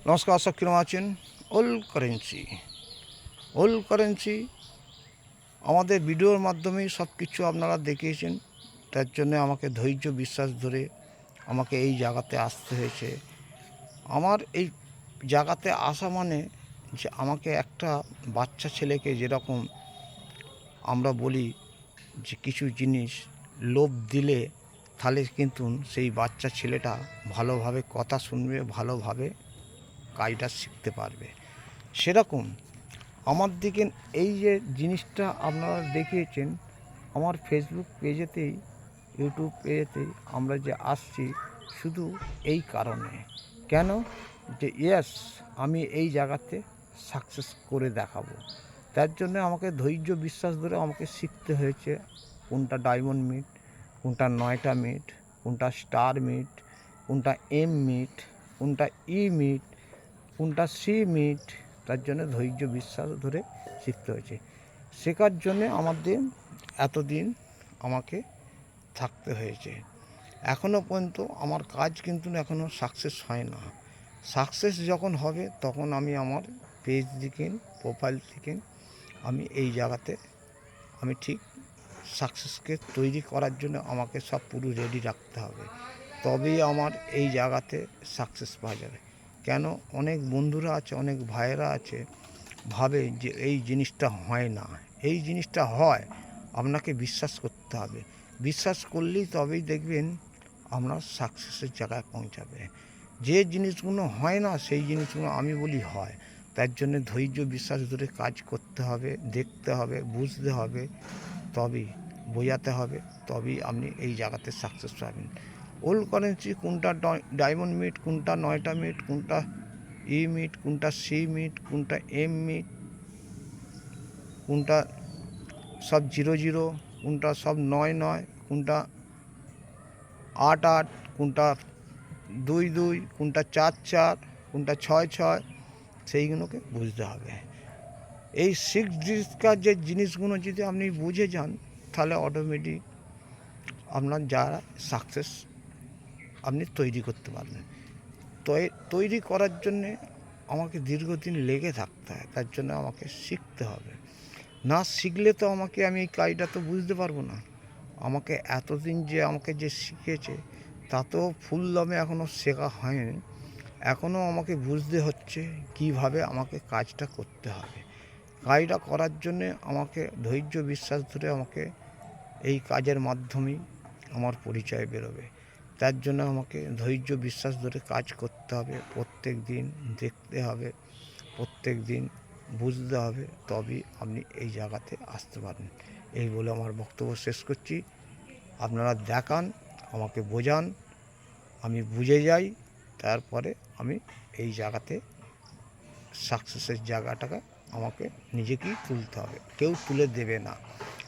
নমস্কার, আশা কিরম আছেন? ওল কারেন্সি আমাদের ভিডিওর মাধ্যমেই সব কিছু আপনারা দেখিয়েছেন। তার জন্য আমাকে ধৈর্য বিশ্বাস ধরে আমাকে এই জায়গাতে আসতে হয়েছে। আমার এই জায়গাতে আসা মানে যে আমাকে একটা বাচ্চা ছেলেকে যেরকম আমরা বলি যে কিছু জিনিস লোভ দিলে তাহলে কিন্তু সেই বাচ্চা ছেলেটা ভালোভাবে কথা শুনবে, ভালোভাবে কাজটা শিখতে পারবে। সেরকম আমার দিকে এই যে জিনিসটা আপনারা দেখিয়েছেন আমার ফেসবুক পেজেতেই, ইউটিউব পেজেতেই আমরা যে আসছি শুধু এই কারণে। কেন? যে আমি এই জায়গাতে সাকসেস করে দেখাবো। তার জন্য আমাকে ধৈর্য বিশ্বাস ধরে আমাকে শিখতে হয়েছে কোনটা ডায়মন্ড মিট, কোনটা 9টা মিট, কোনটা স্টার মিট, কোনটা এম মিট, কোনটা ই মিট, কোনটা সি মিট। তার জন্য ধৈর্য বিশ্বাস ধরে শিখতে হয়েছে। শেখার জন্যে আমাদের এতদিন আমাকে থাকতে হয়েছে। এখনও পর্যন্ত আমার কাজ কিন্তু এখনও সাকসেস হয় না। সাকসেস যখন হবে তখন আমি আমার পেজ থেকে, প্রোফাইল থেকে আমি এই জায়গাতে আমি ঠিক সাকসেসকে তৈরি করার জন্য আমাকে সব পুরো রেডি রাখতে হবে। তবেই আমার এই জায়গাতে সাকসেস পাওয়া যাবে। কেন? অনেক বন্ধুরা আছে, অনেক ভাইয়েরা আছে ভাবে যে এই জিনিসটা হয় না। এই জিনিসটা হয়, আপনাকে বিশ্বাস করতে হবে। বিশ্বাস করলেই তবেই দেখবেন আপনার সাকসেসের জায়গায় পৌঁছাবে। যে জিনিসগুলো হয় না সেই জিনিসগুলো আমি বলি হয়। তার জন্য ধৈর্য বিশ্বাস ধরে কাজ করতে হবে, দেখতে হবে, বুঝতে হবে, তবেই বোঝাতে হবে, তবেই আপনি এই জায়গাতে সাকসেস পাবেন। ওল্ড কারেন্সি কোনটা ডায়মন্ড মিট, কোনটা 9টা মিট, কোনটা ই মিট, কোনটা সি মিট, কোনটা এম মিট, কোনটা সব 0 0, কোনটা সব 9 9, কোনটা 8 8, কোনটা 2 2, কোনটা 4 4, কোনটা 6 6, সেইগুলোকে বুঝতে হবে। এই 6 ডিজিটকার যে জিনিসগুলো যদি আপনি বুঝে যান তাহলে অটোমেটিক আপনার যারা সাকসেস আপনি তৈরি করতে পারবেন। তৈরি করার জন্যে আমাকে দীর্ঘদিন লেগে থাকতে হয়। তার জন্য আমাকে শিখতে হবে। না শিখলে তো আমি এই কাজটা তো বুঝতে পারবো না। আমাকে এতদিন যে আমাকে যে শিখিয়েছে তা তো ফুল দমে এখনও শেখা হয়নি। এখনও আমাকে বুঝতে হচ্ছে কিভাবে আমাকে কাজটা করতে হবে। কাজটা করার জন্যে আমাকে ধৈর্য বিশ্বাস ধরে আমাকে এই কাজের মাধ্যমেই আমার পরিচয় বেরোবে। তার জন্য আমাকে ধৈর্য বিশ্বাস ধরে কাজ করতে হবে, প্রত্যেক দিন দেখতে হবে, প্রত্যেক দিন বুঝতে হবে, তবেই আপনি এই জায়গাতে আসতে পারেন। এই বলে আমার বক্তব্য শেষ করছি। আপনারা দেখান, আমাকে বোঝান, আমি বুঝে যাই, তারপরে আমি এই জায়গাতে সাকসেসের জায়গাটাকে আমাকে নিজেকেই তুলতে হবে, কেউ তুলে দেবে না।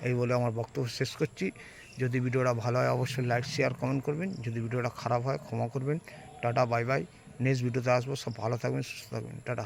এই বলে আমার বক্তব্য শেষ করছি। যদি ভিডিওটা ভালো হয় অবশ্যই লাইক শেয়ার কমেন্ট করবেন। যদি ভিডিওটা খারাপ হয় ক্ষমা করবেন। Tata, bye bye. নেক্সট ভিডিওতে আসবো। সব ভালো থাকবেন, সুস্থ থাকবেন। টাটা।